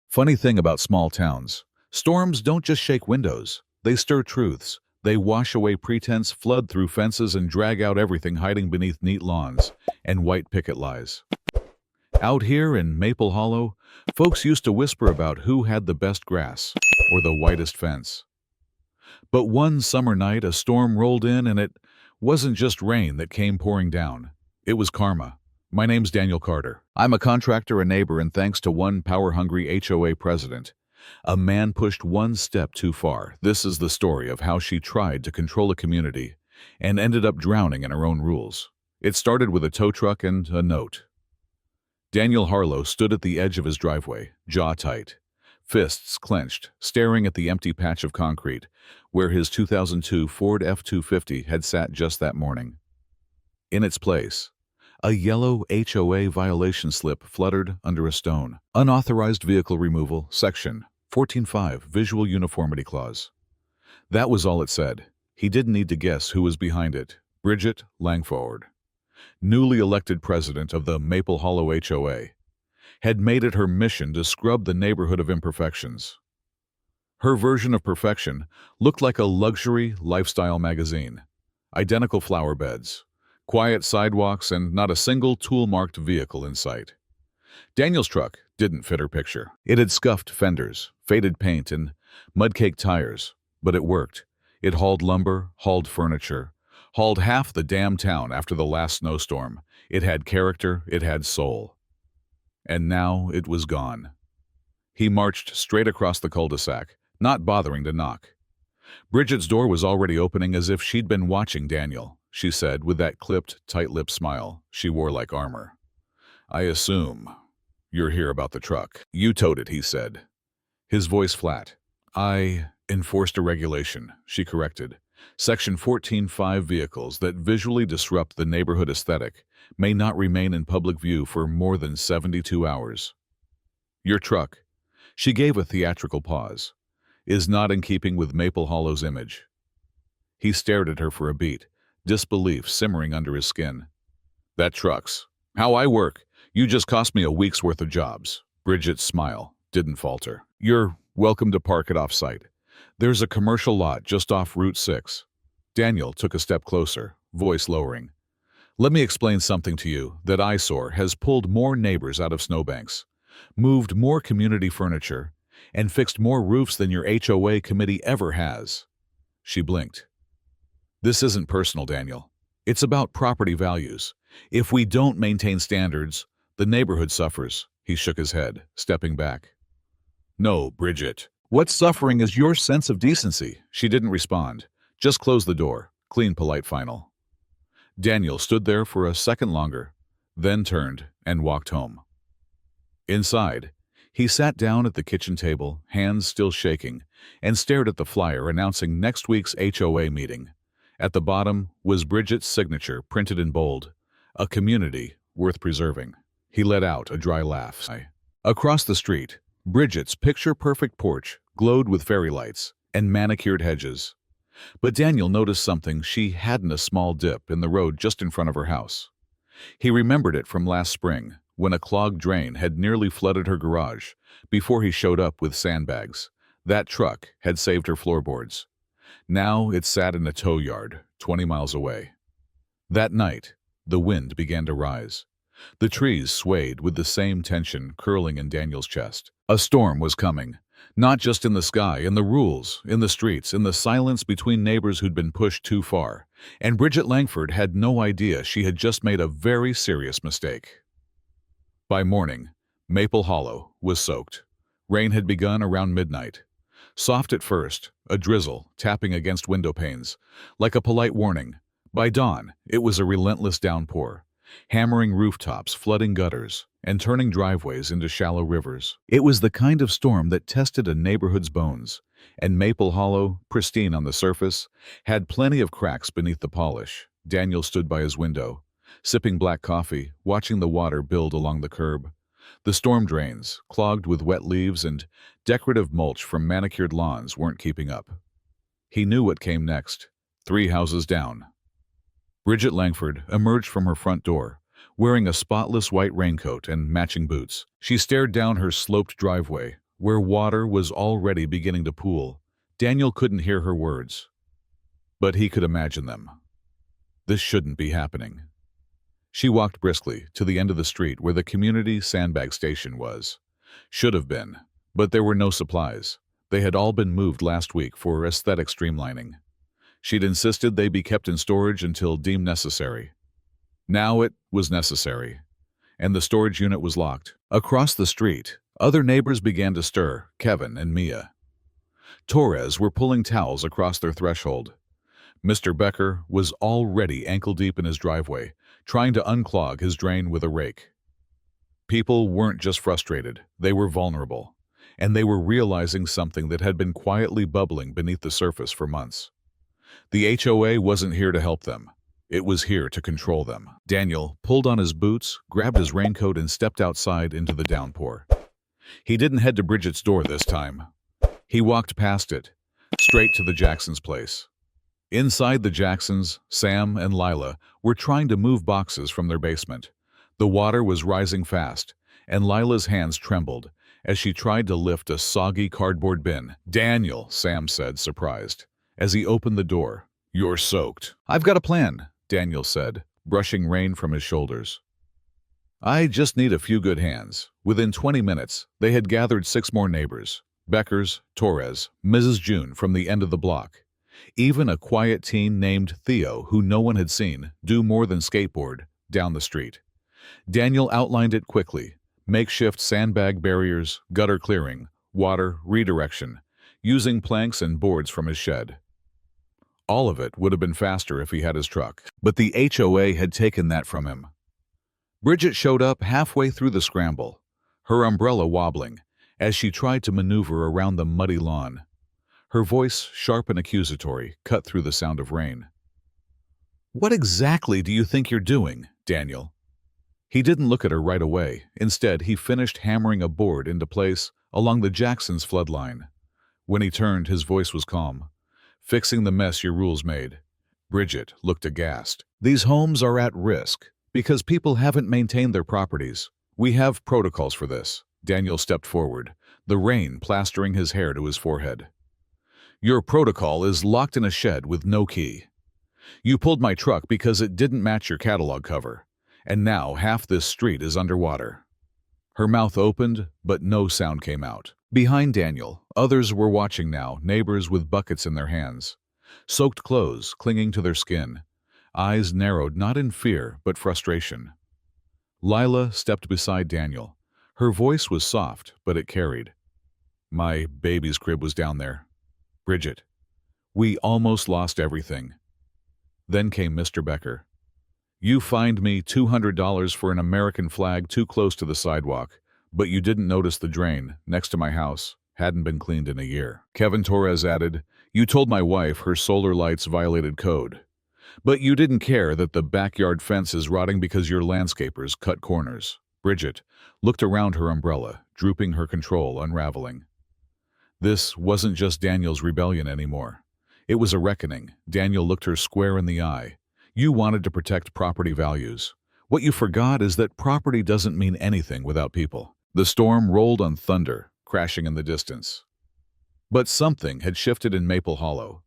Funny thing about small towns, storms don't just shake windows, they stir truths. They wash away pretense, flood through fences, and drag out everything hiding beneath neat lawns and white picket lies. Out here in Maple Hollow, folks used to whisper about who had the best grass or the whitest fence. But one summer night, a storm rolled in, and it wasn't just rain that came pouring down. It was karma. My name's Daniel Carter. I'm a contractor, a neighbor, and thanks to one power-hungry HOA president, a man pushed one step too far. This is the story of how she tried to control a community and ended up drowning in her own rules. It started with a tow truck and a note. Daniel Harlow stood at the edge of his driveway, jaw tight, fists clenched, staring at the empty patch of concrete where his 2002 Ford F-250 had sat just that morning. In its place, a yellow HOA violation slip fluttered under a stone. Unauthorized vehicle removal, section 14.5, visual uniformity clause. That was all it said. He didn't need to guess who was behind it. Bridget Langford, newly elected president of the Maple Hollow HOA, had made it her mission to scrub the neighborhood of imperfections. Her version of perfection looked like a luxury lifestyle magazine. Identical flower beds, quiet sidewalks, and not a single tool-marked vehicle in sight. Daniel's truck didn't fit her picture. It had scuffed fenders, faded paint, and mud-caked tires, but it worked. It hauled lumber, hauled furniture, hauled half the damn town after the last snowstorm. It had character, it had soul. And now it was gone. He marched straight across the cul-de-sac, not bothering to knock. Bridget's door was already opening as if she'd been watching Daniel, she said with that clipped, tight-lipped smile she wore like armor. "I assume you're here about the truck." "You towed it," he said, his voice flat. "I enforced a regulation," she corrected. Section 14.5, vehicles that visually disrupt the neighborhood aesthetic may not remain in public view for more than 72 hours. "Your truck," she gave a theatrical pause, "is not in keeping with Maple Hollow's image." He stared at her for a beat, disbelief simmering under his skin. "That truck's how I work. You just cost me a week's worth of jobs." Bridget's smile didn't falter. "You're welcome to park it off-site. There's a commercial lot just off Route 6. Daniel took a step closer, voice lowering. "Let me explain something to you. That eyesore has pulled more neighbors out of snowbanks, moved more community furniture, and fixed more roofs than your HOA committee ever has." She blinked. "This isn't personal, Daniel. It's about property values. If we don't maintain standards, the neighborhood suffers." He shook his head, stepping back. "No, Bridget. What's suffering is your sense of decency." She didn't respond, just closed the door, clean, polite final. Daniel stood there for a second longer, then turned and walked home. Inside, he sat down at the kitchen table, hands still shaking, and stared at the flyer announcing next week's HOA meeting. At the bottom was Bridget's signature printed in bold, "A community worth preserving." He let out a dry laugh. Across the street, Bridget's picture-perfect porch glowed with fairy lights and manicured hedges. But Daniel noticed something she hadn't: a small dip in the road just in front of her house. He remembered it from last spring, when a clogged drain had nearly flooded her garage before he showed up with sandbags. That truck had saved her floorboards. Now it sat in a tow yard 20 miles away. That night, the wind began to rise. The trees swayed with the same tension curling in Daniel's chest. A storm was coming, not just in the sky, in the rules, in the streets, in the silence between neighbors who'd been pushed too far. And Bridget Langford had no idea she had just made a very serious mistake. By morning, Maple Hollow was soaked. Rain had begun around midnight. Soft at first, a drizzle tapping against window panes, like a polite warning. By dawn, it was a relentless downpour, hammering rooftops, flooding gutters, and turning driveways into shallow rivers. It was the kind of storm that tested a neighborhood's bones, and Maple Hollow, pristine on the surface, had plenty of cracks beneath the polish. Daniel stood by his window, sipping black coffee, watching the water build along the curb. The storm drains, clogged with wet leaves and decorative mulch from manicured lawns, weren't keeping up. He knew what came next. 3 houses down. Bridget Langford emerged from her front door, wearing a spotless white raincoat and matching boots. She stared down her sloped driveway, where water was already beginning to pool. Daniel couldn't hear her words, but he could imagine them. This shouldn't be happening. She walked briskly to the end of the street where the community sandbag station was. Should have been, but there were no supplies. They had all been moved last week for aesthetic streamlining. She'd insisted they be kept in storage until deemed necessary. Now it was necessary, and the storage unit was locked. Across the street, other neighbors began to stir, Kevin and Mia. Torres were pulling towels across their threshold. Mr. Becker was already ankle-deep in his driveway, trying to unclog his drain with a rake. People weren't just frustrated, they were vulnerable, and they were realizing something that had been quietly bubbling beneath the surface for months. The HOA wasn't here to help them. It was here to control them. Daniel pulled on his boots, grabbed his raincoat, and stepped outside into the downpour. He didn't head to Bridget's door this time. He walked past it, straight to the Jacksons' place. Inside the Jacksons, Sam and Lila were trying to move boxes from their basement. The water was rising fast, and Lila's hands trembled as she tried to lift a soggy cardboard bin. "Daniel," Sam said, surprised, as he opened the door. "You're soaked." "I've got a plan," Daniel said, brushing rain from his shoulders. "I just need a few good hands." Within 20 minutes, they had gathered 6 more neighbors: Beckers, Torres, Mrs. June from the end of the block. Even a quiet teen named Theo, who no one had seen do more than skateboard, down the street. Daniel outlined it quickly: makeshift sandbag barriers, gutter clearing, water redirection, using planks and boards from his shed. All of it would have been faster if he had his truck, but the HOA had taken that from him. Bridget showed up halfway through the scramble, her umbrella wobbling, as she tried to maneuver around the muddy lawn. Her voice, sharp and accusatory, cut through the sound of rain. "What exactly do you think you're doing, Daniel?" He didn't look at her right away. Instead, he finished hammering a board into place along the Jacksons' flood line. When he turned, his voice was calm. "Fixing the mess your rules made." Bridget looked aghast. "These homes are at risk because people haven't maintained their properties. We have protocols for this." Daniel stepped forward, the rain plastering his hair to his forehead. "Your protocol is locked in a shed with no key. You pulled my truck because it didn't match your catalog cover, and now half this street is underwater." Her mouth opened, but no sound came out. Behind Daniel, others were watching now, neighbors with buckets in their hands, soaked clothes clinging to their skin, eyes narrowed not in fear but frustration. Lila stepped beside Daniel. Her voice was soft, but it carried. "My baby's crib was down there. Bridget, we almost lost everything." Then came Mr. Becker. "You fined me $200 for an American flag too close to the sidewalk, but you didn't notice the drain, next to my house, hadn't been cleaned in a year." Kevin Torres added, "You told my wife her solar lights violated code, but you didn't care that the backyard fence is rotting because your landscapers cut corners." Bridget looked around her umbrella, drooping, her control unraveling. This wasn't just Daniel's rebellion anymore. It was a reckoning. Daniel looked her square in the eye. "You wanted to protect property values. What you forgot is that property doesn't mean anything without people." The storm rolled on thunder, crashing in the distance. But something had shifted in Maple Hollow.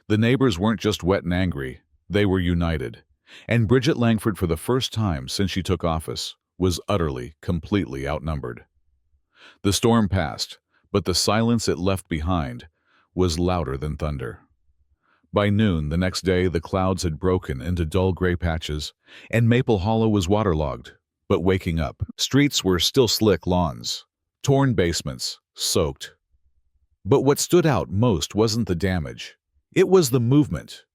The neighbors weren't just wet and angry, they were united. And Bridget Langford, for the first time since she took office, was utterly, completely outnumbered. The storm passed, but the silence it left behind was louder than thunder. By noon the next day, the clouds had broken into dull gray patches, and Maple Hollow was waterlogged, but waking up. Streets were still slick lawns, torn basements, soaked. But what stood out most wasn't the damage. It was the movement.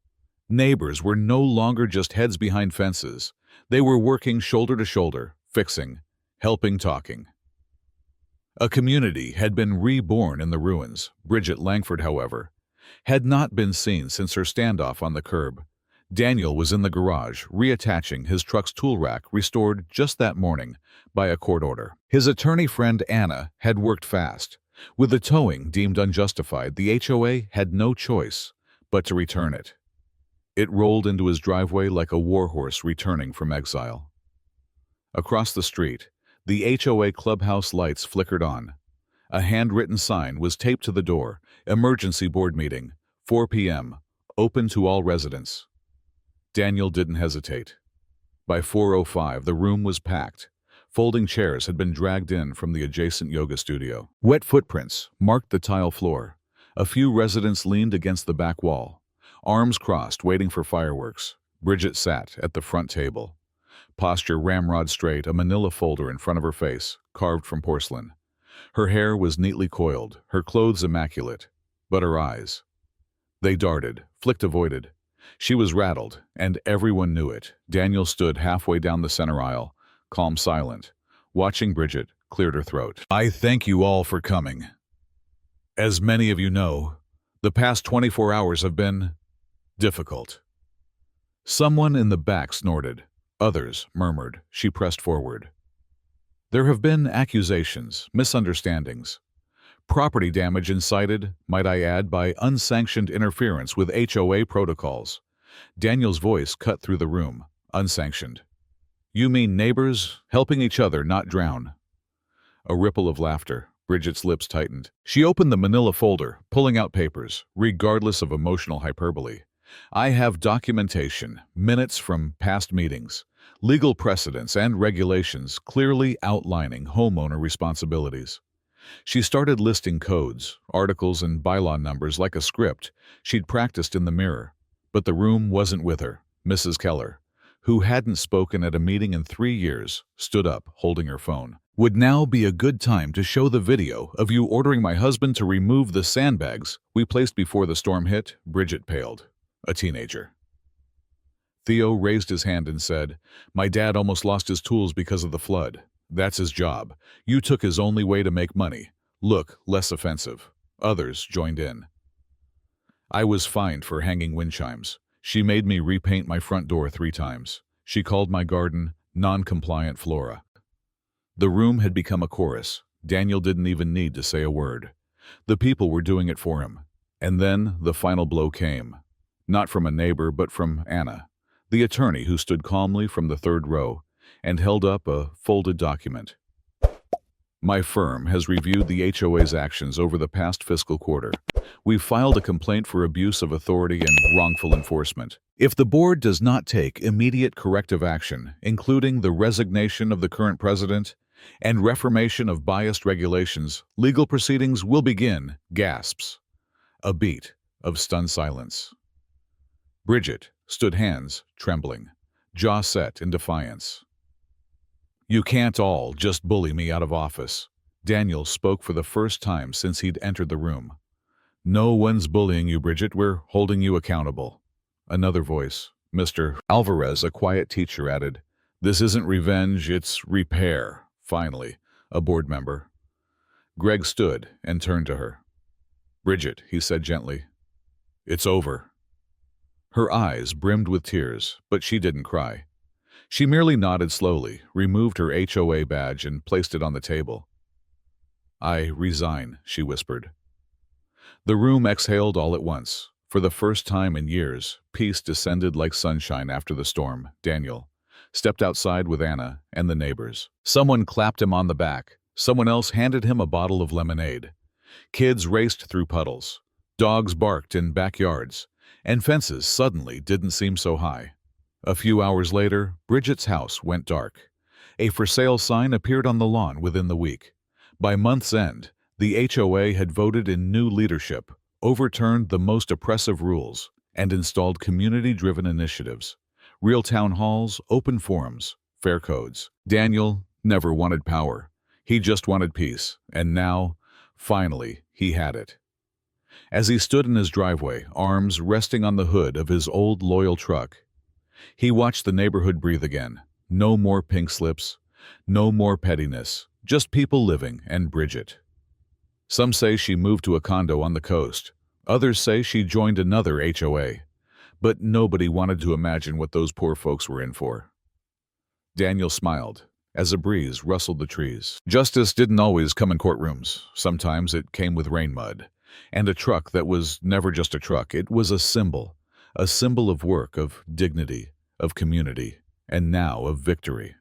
Neighbors were no longer just heads behind fences. They were working shoulder to shoulder, fixing, helping, talking. A community had been reborn in the ruins. Bridget Langford, however, had not been seen since her standoff on the curb. Daniel was in the garage, reattaching his truck's tool rack, restored just that morning by a court order. His attorney friend Anna had worked fast. With the towing deemed unjustified, the HOA had no choice but to return it. It rolled into his driveway like a warhorse returning from exile. Across the street, the HOA clubhouse lights flickered on. A handwritten sign was taped to the door. Emergency board meeting, 4 p.m., open to all residents. Daniel didn't hesitate. By 4:05, the room was packed. Folding chairs had been dragged in from the adjacent yoga studio. Wet footprints marked the tile floor. A few residents leaned against the back wall, arms crossed, waiting for fireworks. Bridget sat at the front table. Posture ramrod straight, a manila folder in front of her face, carved from porcelain. Her hair was neatly coiled, her clothes immaculate. But her eyes, they darted, flicked, avoided. She was rattled, and everyone knew it. Daniel stood halfway down the center aisle, calm, silent. Watching Bridget, cleared her throat. I thank you all for coming. As many of you know, the past 24 hours have been difficult. Someone in the back snorted. Others murmured. She pressed forward. There have been accusations, misunderstandings. Property damage incited, might I add, by unsanctioned interference with HOA protocols. Daniel's voice cut through the room. Unsanctioned. You mean neighbors helping each other not drown? A ripple of laughter. Bridget's lips tightened. She opened the manila folder, pulling out papers, regardless of emotional hyperbole. I have documentation, minutes from past meetings, legal precedents and regulations clearly outlining homeowner responsibilities. She started listing codes, articles, and bylaw numbers like a script she'd practiced in the mirror. But the room wasn't with her. Mrs. Keller, who hadn't spoken at a meeting in 3 years, stood up, holding her phone. Would now be a good time to show the video of you ordering my husband to remove the sandbags we placed before the storm hit? Bridget paled. A teenager. Theo raised his hand and said, My dad almost lost his tools because of the flood. That's his job. You took his only way to make money. Look, less offensive. Others joined in. I was fined for hanging wind chimes. She made me repaint my front door 3 times. She called my garden non-compliant flora. The room had become a chorus. Daniel didn't even need to say a word. The people were doing it for him. And then the final blow came. Not from a neighbor, but from Anna, the attorney who stood calmly from the 3rd row and held up a folded document. My firm has reviewed the HOA's actions over the past fiscal quarter. We've filed a complaint for abuse of authority and wrongful enforcement. If the board does not take immediate corrective action, including the resignation of the current president and reformation of biased regulations, legal proceedings will begin. Gasps. A beat of stunned silence. Bridget stood, hands trembling, jaw set in defiance. You can't all just bully me out of office. Daniel spoke for the first time since he'd entered the room. No one's bullying you, Bridget. We're holding you accountable. Another voice, Mr. Alvarez, a quiet teacher, added, This isn't revenge, it's repair. Finally, a board member. Greg stood and turned to her. Bridget, he said gently, it's over. Her eyes brimmed with tears, but she didn't cry. She merely nodded slowly, removed her HOA badge, and placed it on the table. I resign, she whispered. The room exhaled all at once. For the first time in years, peace descended like sunshine after the storm. Daniel stepped outside with Anna and the neighbors. Someone clapped him on the back. Someone else handed him a bottle of lemonade. Kids raced through puddles. Dogs barked in backyards. And fences suddenly didn't seem so high. A few hours later, Bridget's house went dark. A for sale sign appeared on the lawn within the week. By month's end, the HOA had voted in new leadership, overturned the most oppressive rules, and installed community-driven initiatives. Real town halls, open forums, fair codes. Daniel never wanted power. He just wanted peace. And now, finally, he had it. As he stood in his driveway, arms resting on the hood of his old loyal truck, he watched the neighborhood breathe again. No more pink slips, no more pettiness, just people living and Bridget. Some say she moved to a condo on the coast. Others say she joined another HOA. But nobody wanted to imagine what those poor folks were in for. Daniel smiled as a breeze rustled the trees. Justice didn't always come in courtrooms. Sometimes it came with rain mud. And a truck that was never just a truck. It was a symbol of work, of dignity, of community, and now of victory.